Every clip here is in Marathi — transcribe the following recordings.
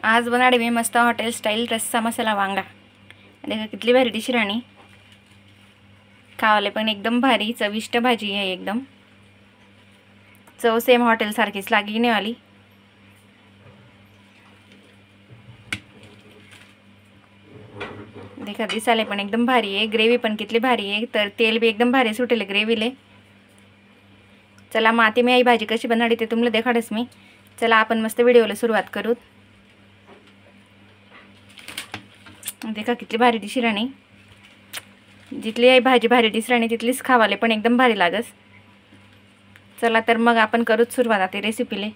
आज बनाडे मी मस्त हॉटेल स्टाईल रस्सा मसाला वांगा। देखा कितली भारी डिश राणी, खावाले पण एकदम भारी चविष्ट भाजी आहे। एकदम चव सेम हॉटेल सारखीच लागीने वाली। देखा दिसाले पण एकदम भारी आहे, ग्रेव्ही पण कितली भारी आहे, तर तेल भी एकदम भारी सुटेले ग्रेव्हीले। चला मग आता मी आई भाजी कशी बनाडी ते तुम्हाला देखाडस मी। चला आपण मस्त व्हिडिओला सुरुवात करू। देखा कितली भारी डिश राणी, जितली आई भाजी भारी डिश राणी तितलीच खावाले पण एकदम भारी लागस। चला तर मग आपण करूच सुरुवात आता रेसिपीले।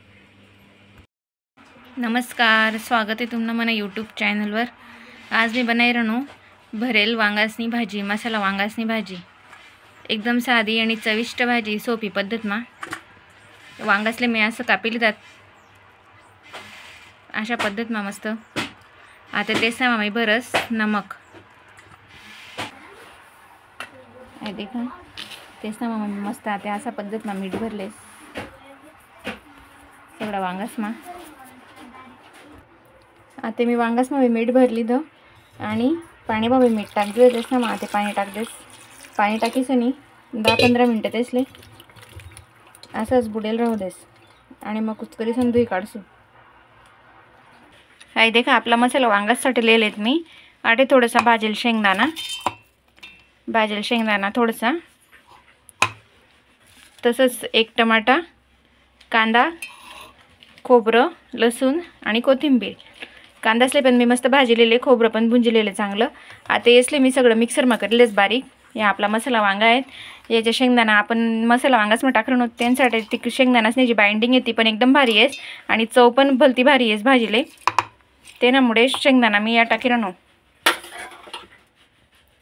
नमस्कार, स्वागत आहे तुमनं मना यूट्यूब चॅनलवर। आज मी बनाई रहनो भरेल वांगासनी भाजी, मसाला वांगासनी भाजी। एकदम साधी आणि चविष्ट भाजी, सोपी पद्धत मा। वांगासले मी असं कापिली जात अशा पद्धत मा मस्त। आता तेसा मी बरस नमक आहे, देखा तेसा मी मस्त आता असा पद्धत मा मीठ भरले सगळा वांगास मा। आता मी वांगास मा मीठ भरली द आणि पाणी बाबा मीठ टाक दे तेसा मा आता पाणी टाक देस। पाणी टाकीसनी 10-15 मिनिटं तेसले असंच बुडेल राहू देस आणि मग कुचकरी संधुई काढसू। हाय देखा आपला मसाला वांगासाठी लिहिलेत मी। आटे थोडासा भाजेल शेंगदाणा थोडासा, तसंच एक टमाटा, कांदा, खोबरं, लसूण आणि कोथिंबीर। कांदासले पण मी मस्त भाजलेले, खोबरं पण भुंजलेले चांगलं। आता यसले मी सगळं मिक्सर मा करलेस बारीक। या आपला मसाला वांगा आहे, याच्या शेंगदाणा आपण मसाला वांगास मा टाकलं नव्हतं त्यांसाठी ती शेंगदाणासनी जी बाइंडिंग आहे ती पण एकदम भारी आहे आणि चव पण भलती भारी आहे भाजीले। तेनामुळे शेंगदाणा मी या टाकी राहणो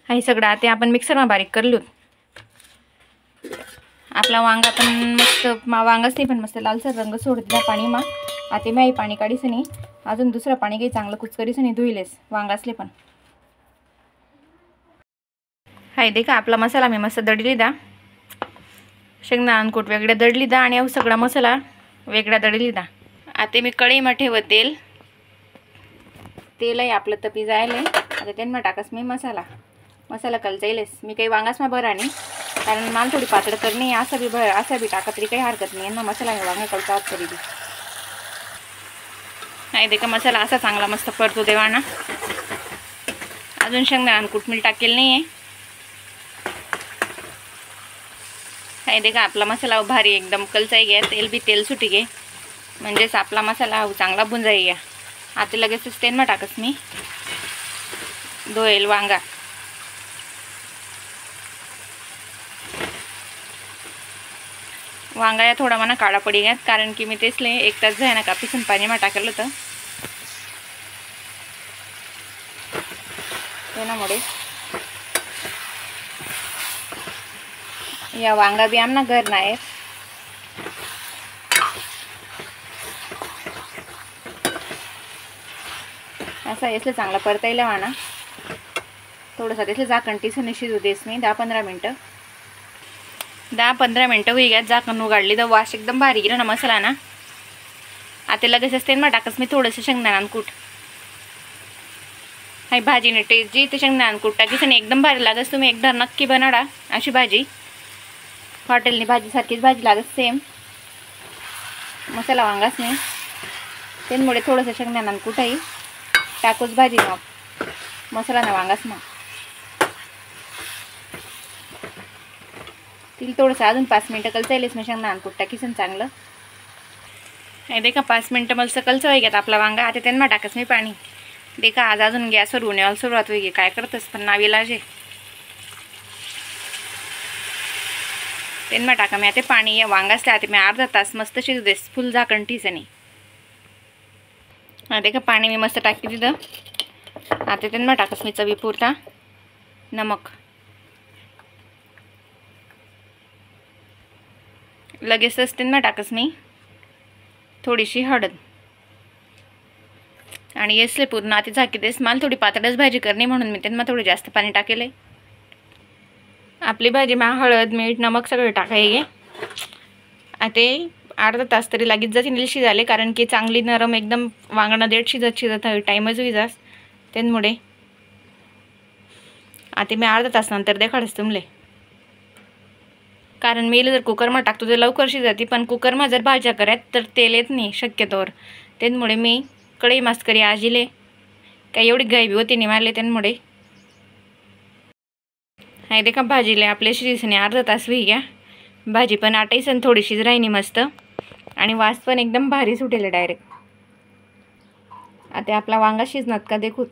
हे सगळं आता आपण मिक्सर मा बारीक करलो। आपला वांगा पण मस्त वांगाच नाही पण मस्त लालसर रंग सोडला पाणी मा। आता मी पाणी काढीसनी अजून दुसरं पाणी काही चांगलं कुचकरीसनी धुईलेस वांगासले पण। हाय देखा आपला मसाला मी मस्त दडली दा, शेंगदाणा कूट वेगळ्या दडली दा आणि सगळा मसाला वेगळा दडली दा। आता मी कढई मा ठेवत तेल आहे आपलं तपी जायले। आता त्यांना टाकस मी मसाला कलचाईलेस मी काही वांगास मा भरा नाही, कारण मला थोडी पातळ करणी असं बी टाकत तरी काही हरकत नाही ना। मसाला वांगा कलचावत तरी बी नाही देखा मसाला असा चांगला मस्त परतो देवाना। अजून शेंगदाणा कूट मी टाकेल नाही आहे। हाय देखा आपला मसाला भारी एकदम कलचाई गया, तेल सुटी गे म्हणजेच आपला मसाला चांगला भुंजाई गया। आता लगेचच तेल मा टाकस मी धोयल वांगा। वांगा या थोडा मना काळा पडी गयात, कारण की मी तेसले 1 तास जायना कापीसून पाणी मा टाकलं होतं त्यामुळे। या वांगा बी आमना घर नाही असा यसले चांगला परतायला वाना। थोडंसं त्यसले झाकण टीसने शिजू देस मी 10-15 मिनिटं। 10-15 मिनिटं होई गयात, झाकण उघडली तर वास एकदम भारी गिरा ना मसाला ना। आता लगेचच तेल मा टाकस मी थोडंसं शेंगदाणा कूट। हाय भाजीने टेस्ट जी ते शेंगदाणा कूट टाकीसने एकदम भारी लागस। तुम्ही एकदा नक्की बनाडा अशी भाजी, हॉटेलनी भाजी सारखीच भाजी लागस सेम मसाला वांगास नाही। त्यामुळे थोडंसं शेंगदाणा कूटही टाकूच भाजी ना मसाला ना वांगास ना। तिला थोडंसं अजून 5 मिनिटं कलचायलेस मी शेंगदाणा कूट टाकीसन चांगलं। हे देखा 5 मिनिटं मला कलचावाय घेत आपला वांगा। आता त्यांना टाकस मी पाणी। देखा आज अजून गॅसवर उन्हाळ्याला सुरुवात होई, काय करतस पण नाविलाजे त्यांना टाका मी आता पाणी। या वांगासले आता मी अर्धा तास मस्त शिजू देस फुल झाकण ठिसनी। देखा पाणी मी मस्त टाकी दिलं। आता त्यांना टाकस मी चवीपुरता नमक, लगेचच त्यांना टाकस मी थोडीशी हळद आणि यसले पूर्ण आता झाकी देस। मला थोडी पातळच भाजी करणे म्हणून मी त्यांना थोडं जास्त पाणी टाकेले। आपली भाजी मा हळद मीठ नमक सगळं टाकायचे। आता अर्धा तास तरी लागीत जातील शिजाले, कारण की चांगली नरम एकदम वांगणं देठ शिजत टाईमच होईजास त्यांमुळे आता मी अर्धा तास नंतर देखाडस तुमले, कारण मी जर कुकरमा टाकतो तर लवकर शिजते, पण कुकरमा जर भाज्या करत तर तेल येत नाही शक्यतोवर, त्यामुळे मी कढई मस्त करी आजीले काही एवढी गायबी होती नाही मारले त्यांमुळे. हाय देखा भाजीले आपले शिजणे अर्धा तास होई घ्या, भाजी पण आटाईसन थोडीशीच राहिनी मस्त आणि वास पण एकदम भारी सुटेल डायरेक्ट. आता आपला वांगा शिजणार का देखू.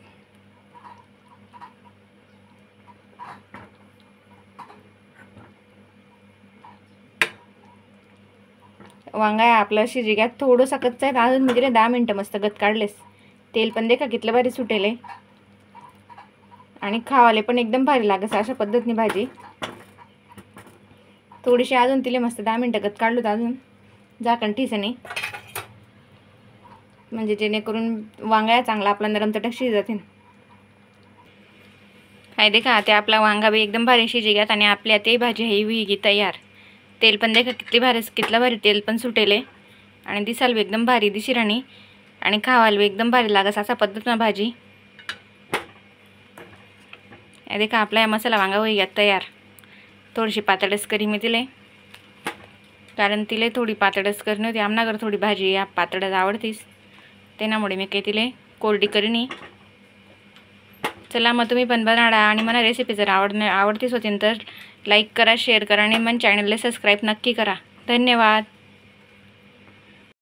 वांगा आपलं शिजिग्यात थोडंसं कच्चा आहे, अजून म्हणजे 10 मिनटं मस्त गत काढलेस. तेल पण देखा कितलं भारी सुटेल आणि खावाले पण एकदम भारी लागस अशा पद्धतीने भाजी. थोडीशी अजून तिले मस्त 10 मिनटं गत काढलो तर अजून झाकण ठिसणी, म्हणजे जेणेकरून वांगा चांगला आपला नरम तटक शिजते. हाय देखा आता आपला वांगा बी एकदम भारी शिजिग्यात आणि आपल्या ते भाजी ही होईगी तयार. तेल पण देखा कितलं भारी तेल पण सुटेले आणि दिसाल बी एकदम भारी दिशी राणी आणि खावायला बी एकदम भारी लागस असा पद्धतीनं भाजी. देखा आपला या मसाला वांगा होई गया तयार. थोडीशी पातळच करी मी तिले, कारण तिले थोडी पातळच करणी होती. आमनागर थोडी भाजी या पातळच आवडतीस, त्यामुळे मी काही तिले कोरडी करीनी. चला मग तुम्ही पण बनवा आणि मला रेसिपी जर आवडतीच होती तर लाईक करा, शेअर करा आणि मन चॅनलला सबस्क्राईब नक्की करा. धन्यवाद.